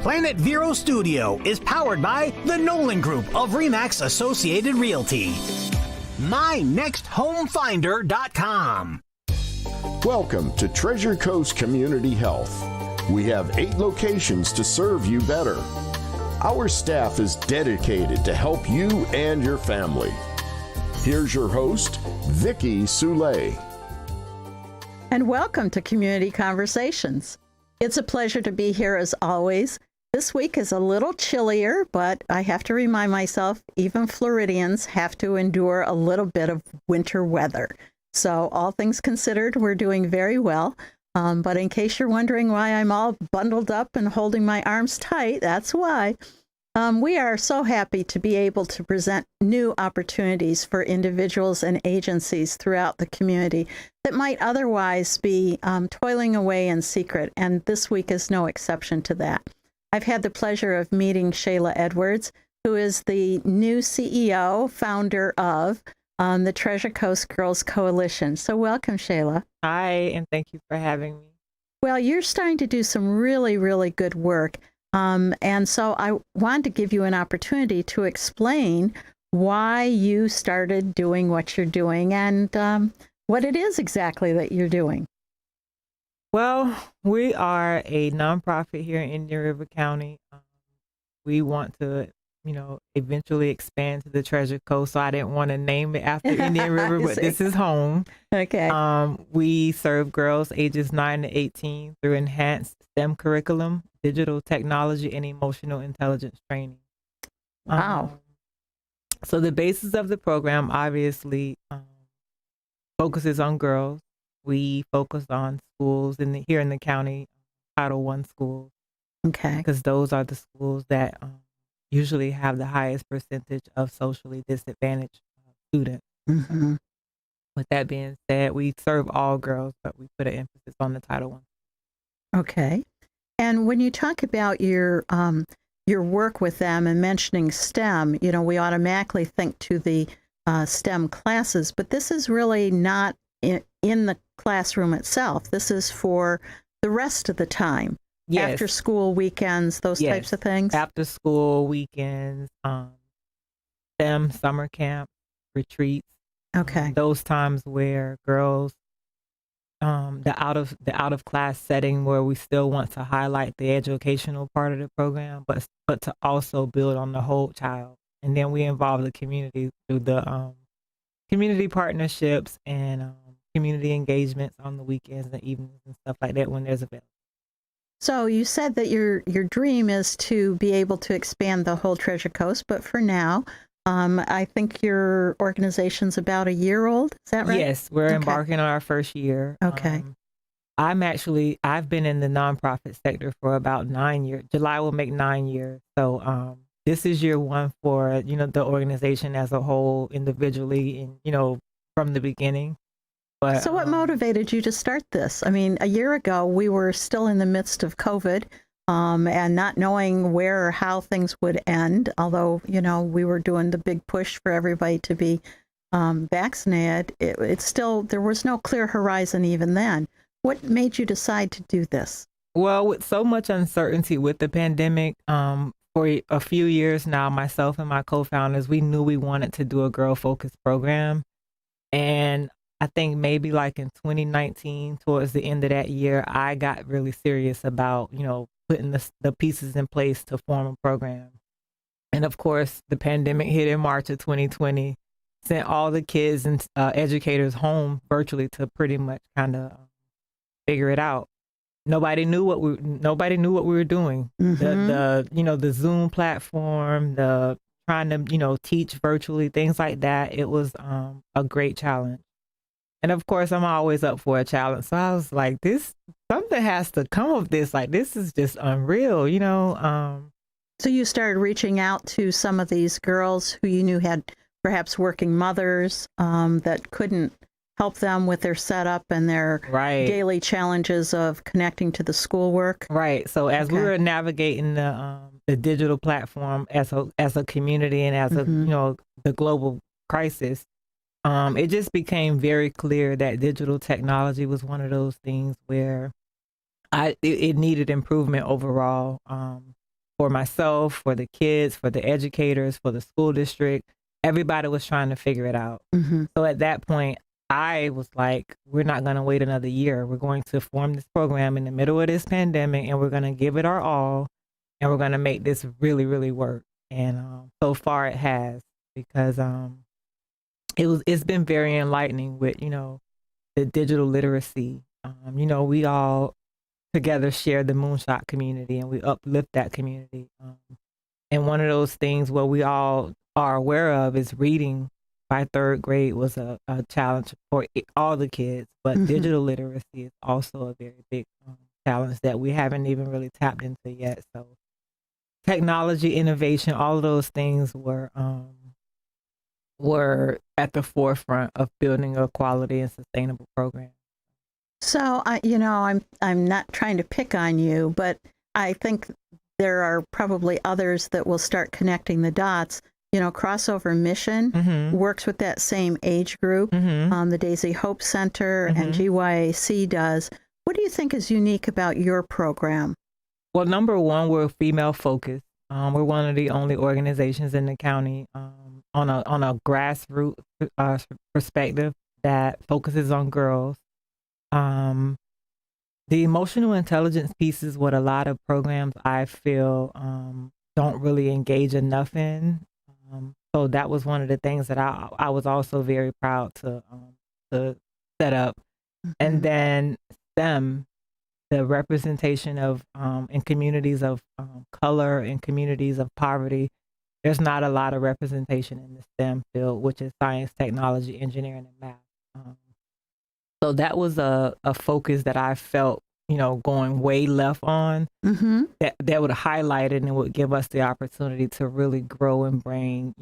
Planet Vero Studio is powered by the Nolan Group of RE/MAX Associated Realty. MyNextHomeFinder.com. Welcome to Treasure Coast Community Health. We have 8 locations to serve you better. Our staff is dedicated to help you and your family. Here's your host, Vicki Soulé. And welcome to Community Conversations. It's a pleasure to be here as always. This week is a little chillier, but I have to remind myself, even Floridians have to endure a little bit of winter weather. So all things considered, we're doing very well. But in case you're wondering why I'm all bundled up and holding my arms tight, that's why. We are so happy to be able to present new opportunities for individuals and agencies throughout the community that might otherwise be toiling away in secret, and this week is no exception to that. I've had the pleasure of meeting Shayla Edwards, who is the new CEO, founder of the Treasure Coast Girls Coalition. So welcome, Shayla. Hi, and thank you for having me. Well, you're starting to do some really, really good work. And so I wanted to give you an opportunity to explain why you started doing what you're doing and what it is exactly that you're doing. Well, we are a nonprofit here in Indian River County. We want to, eventually expand to the Treasure Coast. So I didn't want to name it after Indian River, but this is home. Okay. We serve girls ages 9 to 18 through enhanced STEM curriculum, digital technology, and emotional intelligence training. Wow. So the basis of the program obviously focuses on girls. We focus on schools here in the county, Title I schools. Okay. Because those are the schools that usually have the highest percentage of socially disadvantaged students. Mm-hmm. With that being said, we serve all girls, but we put an emphasis on the Title I. Okay. And when you talk about your work with them and mentioning STEM, we automatically think to the STEM classes, but this is really not in the classroom itself. This is for the rest of the time. Yes. After school weekends, those types of things. After school weekends, STEM summer camp, retreats. Okay. Those times where girls, the out of class setting where we still want to highlight the educational part of the program, but to also build on the whole child. And then we involve the community through the community partnerships and community engagements on the weekends and evenings and stuff like that when there's available. So you said that your dream is to be able to expand the whole Treasure Coast, but for now, I think your organization's about a year old. Is that right? Yes, we're embarking on our first year. Okay. I've been in the nonprofit sector for about 9 years. July will make 9 years. So this is year 1 for, the organization as a whole, individually and, from the beginning. But, so what motivated you to start this? I mean, a year ago, we were still in the midst of COVID and not knowing where or how things would end, although, we were doing the big push for everybody to be vaccinated. It's still, there was no clear horizon even then. What made you decide to do this? Well, with so much uncertainty with the pandemic, for a few years now, myself and my co-founders, we knew we wanted to do a girl-focused program. And I think maybe like in 2019, towards the end of that year, I got really serious about, putting the pieces in place to form a program. And of course, the pandemic hit in March of 2020, sent all the kids and educators home virtually to pretty much kind of figure it out. Nobody knew what we were doing. Mm-hmm. The Zoom platform, the trying to, teach virtually, things like that. It was a great challenge. And of course, I'm always up for a challenge. So I was like, something has to come of this. Like, this is just unreal, So you started reaching out to some of these girls who you knew had perhaps working mothers that couldn't help them with their setup and their daily challenges of connecting to the schoolwork. Right. So as we were navigating the digital platform as a community and as a the global crisis, it just became very clear that digital technology was one of those things where it needed improvement overall. for myself, for the kids, for the educators, for the school district. Everybody was trying to figure it out. Mm-hmm. So at that point, I was like, we're not going to wait another year. We're going to form this program in the middle of this pandemic, and we're going to give it our all, and we're going to make this really, really work. And so far it has, because it's been very enlightening with, the digital literacy. We all together share the Moonshot community, and we uplift that community. And one of those things where we all are aware of is reading by third grade was a challenge for all the kids, but Mm-hmm. digital literacy is also a very big challenge that we haven't even really tapped into yet. So technology, innovation, all of those things were at the forefront of building a quality and sustainable program. So, I'm not trying to pick on you, but I think there are probably others that will start connecting the dots. Crossover Mission Mm-hmm. works with that same age group. Mm-hmm. The Daisy Hope Center and Mhm. GYAC does. What do you think is unique about your program? Well, number one, we're female focused. We're one of the only organizations in the county on a grassroots perspective that focuses on girls. The emotional intelligence piece is what a lot of programs I feel don't really engage enough in. So that was one of the things that I was also very proud to set up. And then STEM, the representation of in communities of color, in communities of poverty. There's not a lot of representation in the STEM field, which is science, technology, engineering, and math. So that was a focus that I felt, going way left on, Mm-hmm. that would highlight it and would give us the opportunity to really grow and bring,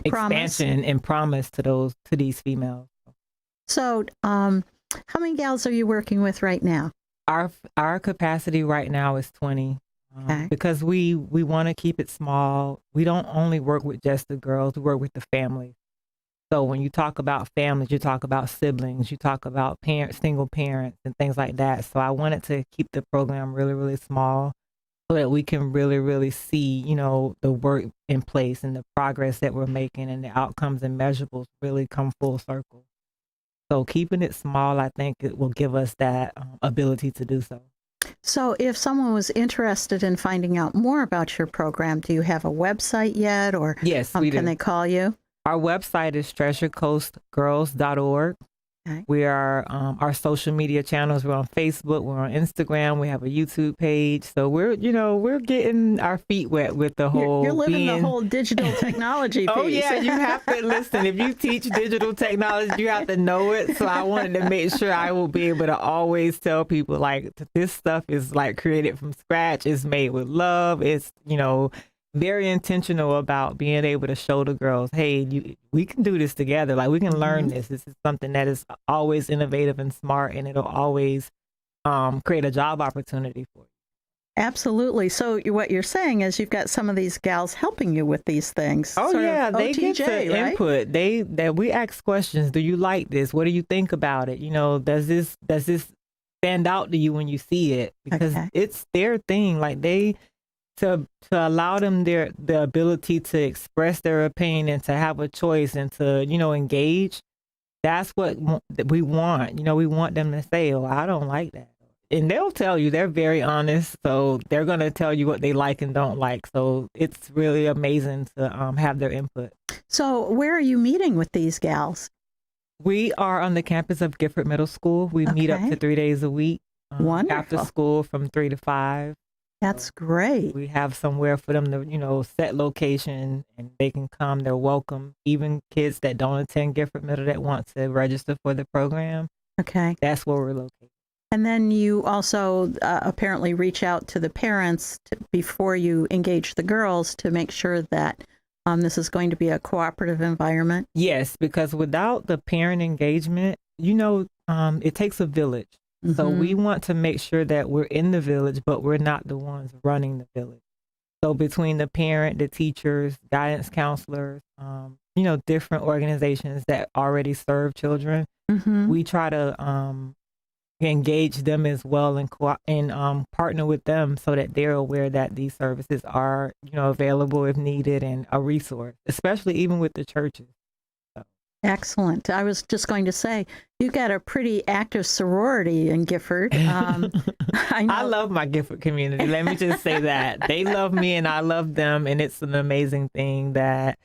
expansion and promise to these females. So, how many gals are you working with right now? Our capacity right now is 20. Okay. Because we want to keep it small. We don't only work with just the girls, we work with the families. So when you talk about families, you talk about siblings, you talk about parents, single parents, and things like that. So I wanted to keep the program really, really small so that we can really, really see, the work in place and the progress that we're making and the outcomes and measurables really come full circle. So keeping it small, I think it will give us that ability to do so. So, if someone was interested in finding out more about your program, do you have a website yet, or Yes, we do. can they call you? Our website is treasurecoastgirls.org. Okay. We are our social media channels. We're on Facebook. We're on Instagram. We have a YouTube page. So we're getting our feet wet with the whole. You're living the whole digital technology piece. Oh yeah, you have to listen. If you teach digital technology, you have to know it. So I wanted to make sure I will be able to always tell people like this stuff is like created from scratch. It's made with love. It's very intentional about being able to show the girls, hey, we can do this together. Like we can learn this. This is something that is always innovative and smart, and it'll always create a job opportunity for you. Absolutely. So what you're saying is you've got some of these gals helping you with these things. Oh sort yeah, of they get OTJ, to right? input. That we ask questions. Do you like this? What do you think about it? Does this stand out to you when you see it? Because Okay. it's their thing. Like to allow them the ability to express their opinion and to have a choice and to engage. That's what we want. We want them to say, "Oh, I don't like that," and they'll tell you. They're very honest, so they're gonna tell you what they like and don't like. So it's really amazing to have their input. So where are you meeting with these gals? We are on the campus of Gifford Middle School. We meet up Okay. to 3 days a week. After Wonderful. school from 3 to 5. That's great. We have somewhere for them to, set location and they can come. They're welcome. Even kids that don't attend Gifford Middle that want to register for the program, Okay. that's where we're located. And then you also apparently reach out to the parents before you engage the girls to make sure that this is going to be a cooperative environment. Yes, because without the parent engagement, it takes a village. So we want to make sure that we're in the village, but we're not the ones running the village. So between the parent, the teachers, guidance counselors, different organizations that already serve children, we try to engage them as well and partner with them so that they're aware that these services are, available if needed and a resource, especially even with the churches. So. Excellent. I was just going to say, you got a pretty active sorority in Gifford. I know. I love my Gifford community. Let me just say that. They love me and I love them. And it's an amazing thing that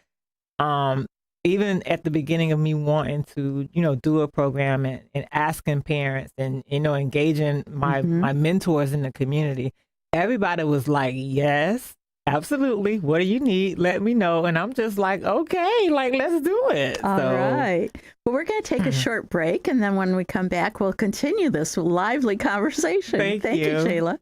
even at the beginning of me wanting to, do a program and asking parents and, engaging my mentors in the community, everybody was like, yes, absolutely. What do you need? Let me know. And I'm just like, okay, let's do it. All right. Well, we're going to take a short break. And then when we come back, we'll continue this lively conversation. Thank you, Shayla.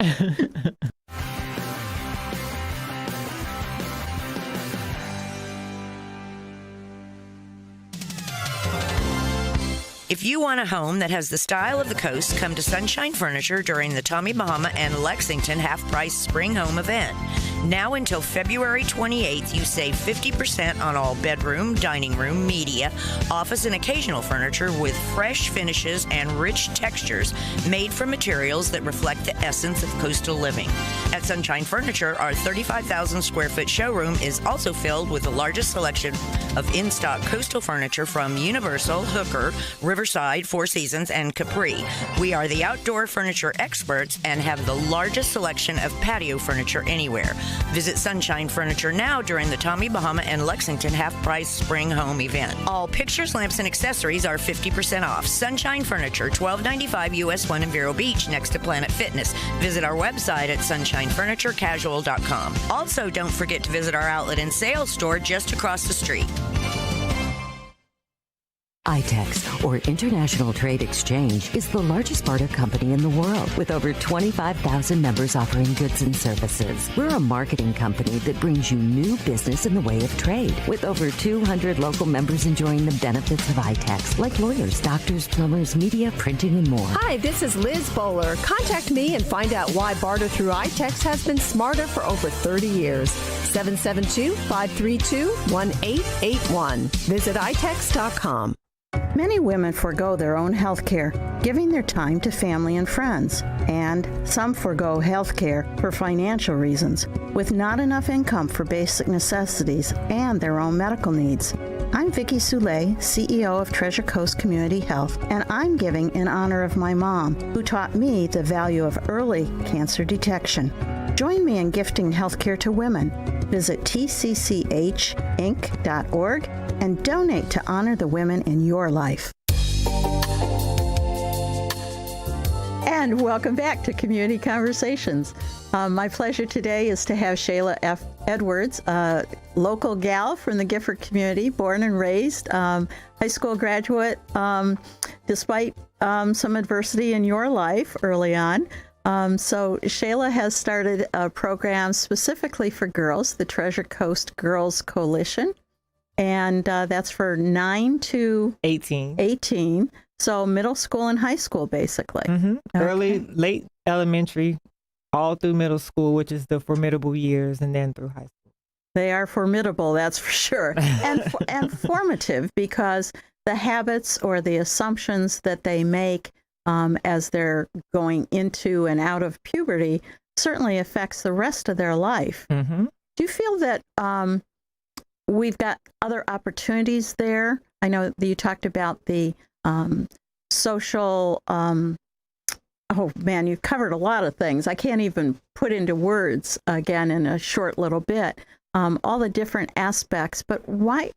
If you want a home that has the style of the coast, come to Sunshine Furniture during the Tommy Bahama and Lexington half-price spring home event. Now until February 28th, you save 50% on all bedroom, dining room, media, office, and occasional furniture with fresh finishes and rich textures made from materials that reflect the essence of coastal living. At Sunshine Furniture, our 35,000 square foot showroom is also filled with the largest selection of in-stock coastal furniture from Universal, Hooker, Riverside, Four Seasons, and Capri. We are the outdoor furniture experts and have the largest selection of patio furniture anywhere. Visit Sunshine Furniture now during the Tommy Bahama and Lexington half-price spring home event. All pictures, lamps, and accessories are 50% off. Sunshine Furniture, 1295 US 1 in Vero Beach, next to Planet Fitness. Visit our website at sunshinefurniturecasual.com. Also, don't forget to visit our outlet and sales store just across the street. ITEX, or International Trade Exchange, is the largest barter company in the world with over 25,000 members offering goods and services. We're a marketing company that brings you new business in the way of trade, with over 200 local members enjoying the benefits of ITEX, like lawyers, doctors, plumbers, media, printing, and more. Hi, this is Liz Bowler. Contact me and find out why barter through ITEX has been smarter for over 30 years. 772-532-1881. Visit itex.com. Many women forego their own health care, giving their time to family and friends. And some forego health care for financial reasons, with not enough income for basic necessities and their own medical needs. I'm Vicki Soule, CEO of Treasure Coast Community Health, and I'm giving in honor of my mom, who taught me the value of early cancer detection. Join me in gifting healthcare to women. Visit tcchinc.org and donate to honor the women in your life. And welcome back to Community Conversations. My pleasure today is to have Shayla Edwards, a local gal from the Gifford community, born and raised, high school graduate, despite some adversity in your life early on. So Shayla has started a program specifically for girls, the Treasure Coast Girls Coalition, and that's for 9 to 18. So middle school and high school, basically. Mm-hmm. Okay. Late elementary, all through middle school, which is the formidable years, and then through high school. They are formidable, that's for sure, and formative, because the habits or the assumptions that they make as they're going into and out of puberty certainly affects the rest of their life. Mm-hmm. Do you feel that we've got other opportunities there? I know that you talked about the social, oh man, you've covered a lot of things. I can't even put into words again in a short little bit, all the different aspects, but why,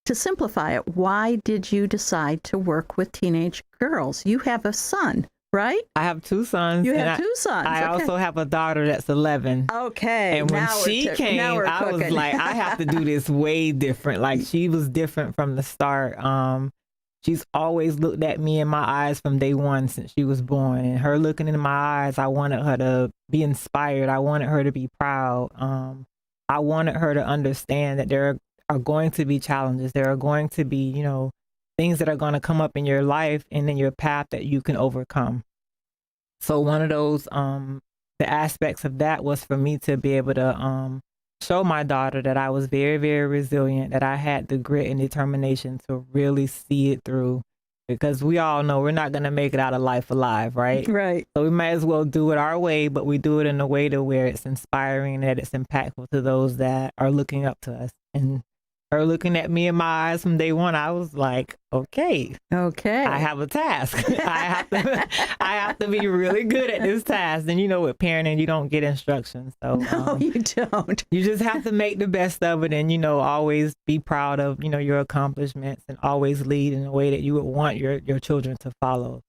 to simplify it, why did you decide to work with teenage girls? You have a son, right? I have two sons. You have two sons. I also have a daughter that's 11. Okay. And when she came, I was like, I have to do this way different. Like, she was different from the start. She's always looked at me in my eyes from day one since she was born. And her looking in my eyes, I wanted her to be inspired. I wanted her to be proud. I wanted her to understand that there are going to be challenges. There are going to be, things that are going to come up in your life and in your path that you can overcome. So one of those, the aspects of that was for me to be able to show my daughter that I was very, very resilient, that I had the grit and determination to really see it through because we all know we're not going to make it out of life alive, right? Right. So we might as well do it our way, but we do it in a way to where it's inspiring and that it's impactful to those that are looking up to us. And her looking at me in my eyes from day one, I was like, okay, I have a task. I have to be really good at this task. And with parenting, you don't get instructions. So No, you don't. you just have to make the best of it and, always be proud of, your accomplishments and always lead in a way that you would want your children to follow.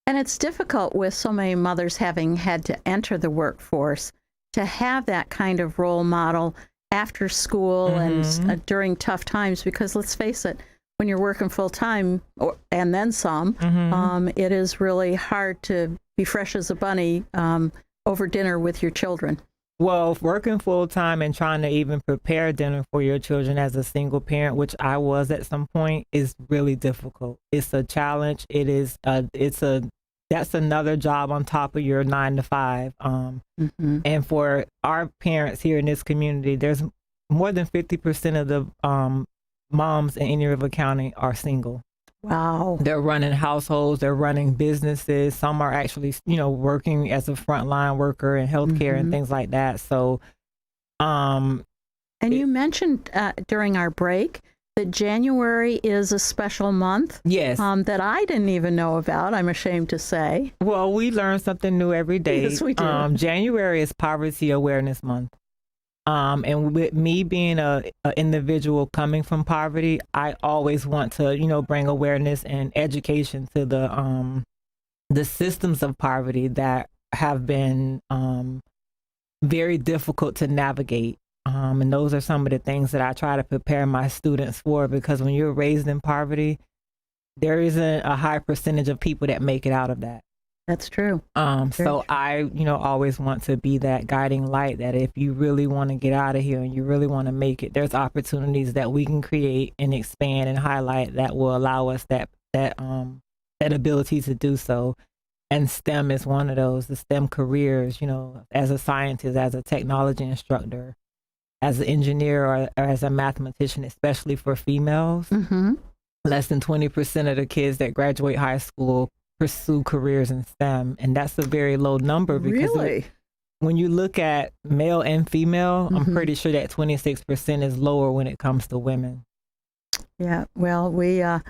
And it's difficult with so many mothers having had to enter the workforce to have that kind of role model after school and during tough times, because let's face it, when you're working full time and then some, it is really hard to be fresh as a bunny over dinner with your children. Well, working full time and trying to even prepare dinner for your children as a single parent, which I was at some point, is really difficult. It's a challenge. That's another job on top of your 9 to 5. And for our parents here in this community, there's more than 50% of the moms in Indian River County are single. Wow. They're running households, they're running businesses. Some are actually, working as a frontline worker in healthcare and things like that. So, and you mentioned during our break that January is a special month. Yes. That I didn't even know about, I'm ashamed to say. Well, we learn something new every day. Yes, we do. January is Poverty Awareness Month. And with me being a individual coming from poverty, I always want to, bring awareness and education to the systems of poverty that have been very difficult to navigate. And those are some of the things that I try to prepare my students for, because when you're raised in poverty, there isn't a high percentage of people that make it out of that. That's true. So I, always want to be that guiding light that if you really want to get out of here and you really want to make it, there's opportunities that we can create and expand and highlight that will allow us that ability to do so. And STEM is one of those, the STEM careers, as a scientist, as a technology instructor, as an engineer or as a mathematician, especially for females. Less than 20% of the kids that graduate high school pursue careers in STEM, and that's a very low number because when you look at male and female, I'm pretty sure that 26% is lower when it comes to women. Yeah, well, we're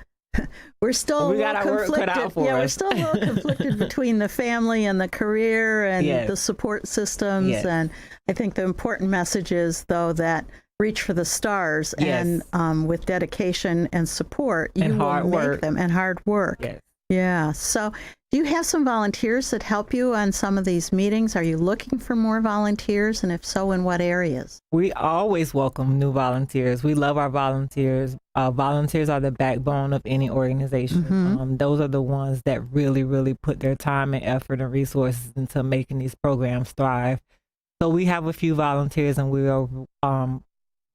still we got our work cut out for us. We're still a little conflicted between the family and the career and the support systems. And I think the important message is, though, that reach for the stars and with dedication and support, you will make them, and hard work. Yeah. So do you have some volunteers that help you on some of these meetings? Are you looking for more volunteers? And if so, in what areas? We always welcome new volunteers. We love our volunteers. Volunteers are the backbone of any organization. Those are the ones that really, really put their time and effort and resources into making these programs thrive. So we have a few volunteers and we are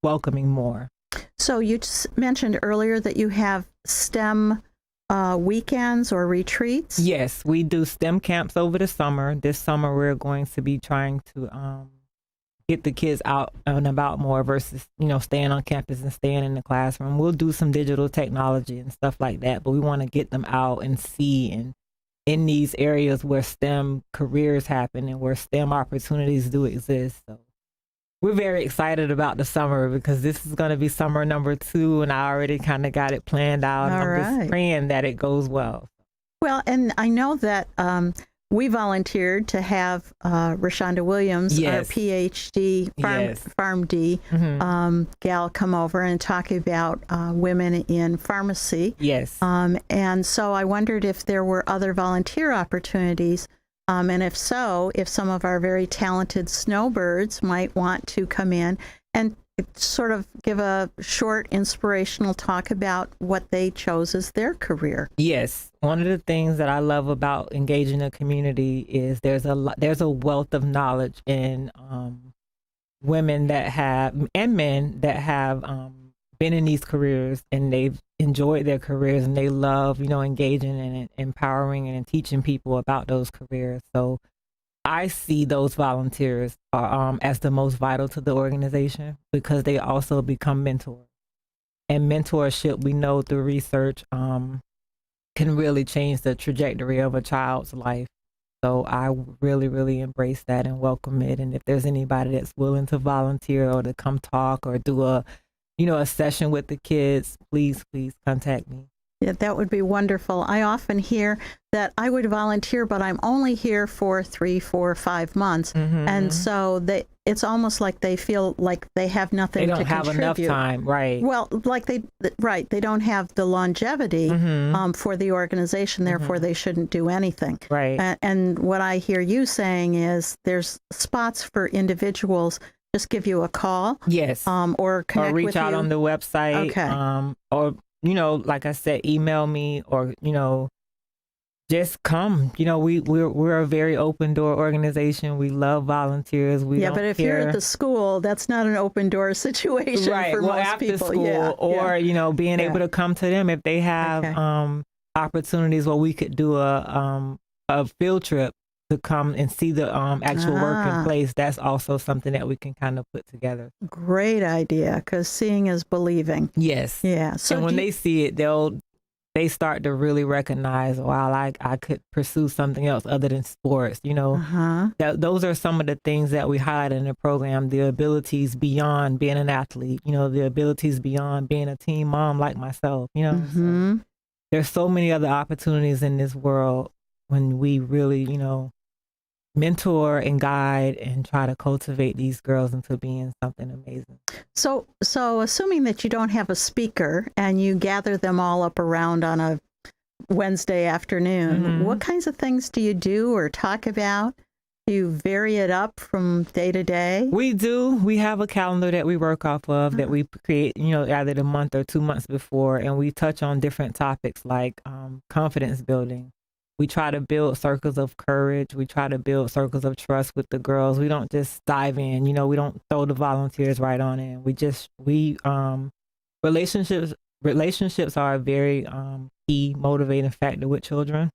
welcoming more. So you just mentioned earlier that you have STEM weekends or retreats? Yes, we do STEM camps over the summer. This summer, we're going to be trying to get the kids out and about more versus, staying on campus and staying in the classroom. We'll do some digital technology and stuff like that, but we want to get them out and see and in these areas where STEM careers happen and where STEM opportunities do exist. So we're very excited about the summer because this is going to be summer number 2, and I already kind of got it planned out. I'm just praying that it goes well. Well, and I know that we volunteered to have Rashonda Williams, our PhD, PharmD gal, come over and talk about women in pharmacy. Yes. And so I wondered if there were other volunteer opportunities. And if so, if some of our very talented snowbirds might want to come in and sort of give a short inspirational talk about what they chose as their career. Yes. One of the things that I love about engaging the community is there's a wealth of knowledge in women that have, and men that have been in these careers and they've enjoyed their careers and they love, engaging and empowering and teaching people about those careers. So I see those volunteers as the most vital to the organization because they also become mentors. And mentorship, we know through research, can really change the trajectory of a child's life. So I really, really embrace that and welcome it. And if there's anybody that's willing to volunteer or to come talk or do a session with the kids, please contact me. Yeah, that would be wonderful. I often hear that I would volunteer, but I'm only here for 3, 4, 5 months. Mm-hmm. And so it's almost like they feel like they have nothing to contribute. They don't have enough time, right. Well, they don't have the longevity for the organization, therefore they shouldn't do anything. Right. And what I hear you saying is there's spots for individuals. Just give you a call. Yes. Or connect or reach with out you on the website. Okay. Or like I said, email me or, just come. We're a very open door organization. We love volunteers. But if you're at the school, that's not an open door situation right. for well, most after people. School, or being able to come to them if they have opportunities where we could do a field trip to come and see the actual work in place. That's also something that we can kind of put together. Great idea, because seeing is believing. Yes. Yeah. So and when they see it, they start to really recognize, wow, I could pursue something else other than sports. Those are some of the things that we highlight in the program, the abilities beyond being an athlete, the abilities beyond being a teen mom like myself, So there's so many other opportunities in this world when we really, mentor and guide and try to cultivate these girls into being something amazing. So assuming that you don't have a speaker and you gather them all up around on a Wednesday afternoon, what kinds of things do you do or talk about? Do you vary it up from day to day? We do. We have a calendar that we work off of that we create, either the month or 2 months before, and we touch on different topics like confidence building. We try to build circles of courage. We try to build circles of trust with the girls. We don't just dive in, we don't throw the volunteers right on in. Relationships are a very key motivating factor with children.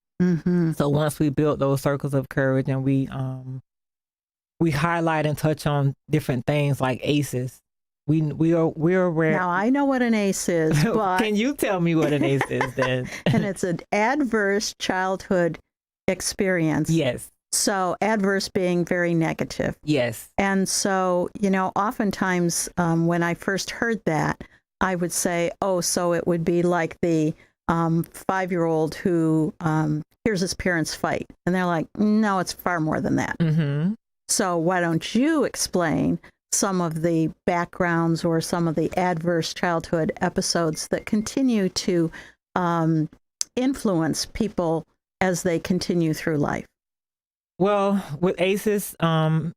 So once we build those circles of courage and we highlight and touch on different things like ACEs. We're aware. Now I know what an ACE is, but can you tell me what an ACE is then? And it's an adverse childhood experience. Yes. So adverse being very negative. Yes. And so, oftentimes when I first heard that, I would say, so it would be like the 5-year-old who hears his parents fight. And they're like, no, it's far more than that. So why don't you explain some of the backgrounds or some of the adverse childhood episodes that continue to influence people as they continue through life? Well, with ACEs, the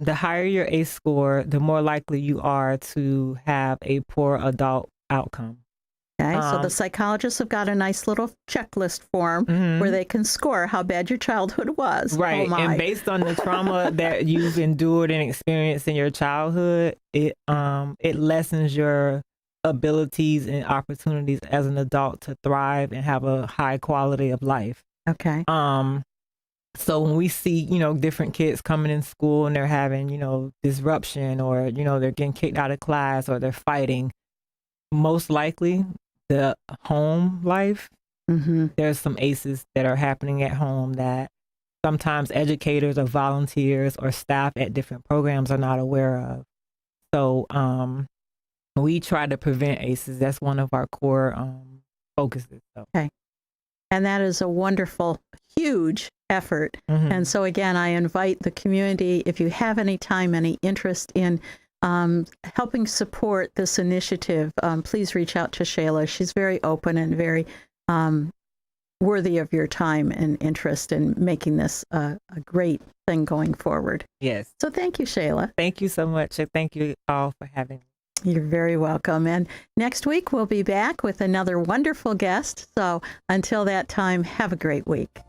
higher your ACE score, the more likely you are to have a poor adult outcome. Okay, so the psychologists have got a nice little checklist form where they can score how bad your childhood was. Right, Oh my. and based on the trauma that you've endured and experienced in your childhood, it lessens your abilities and opportunities as an adult to thrive and have a high quality of life. Okay. So when we see, different kids coming in school and they're having, disruption or, they're getting kicked out of class or they're fighting, most likely the home life, there's some ACEs that are happening at home that sometimes educators or volunteers or staff at different programs are not aware of. So we try to prevent ACEs. That's one of our core focuses. So. Okay. And that is a wonderful, huge effort. And so again, I invite the community, if you have any time, any interest in helping support this initiative, please reach out to Shayla. She's very open and very worthy of your time and interest in making this a great thing going forward. Yes. So thank you, Shayla. Thank you so much. And thank you all for having me. You're very welcome. And next week, we'll be back with another wonderful guest. So until that time, have a great week.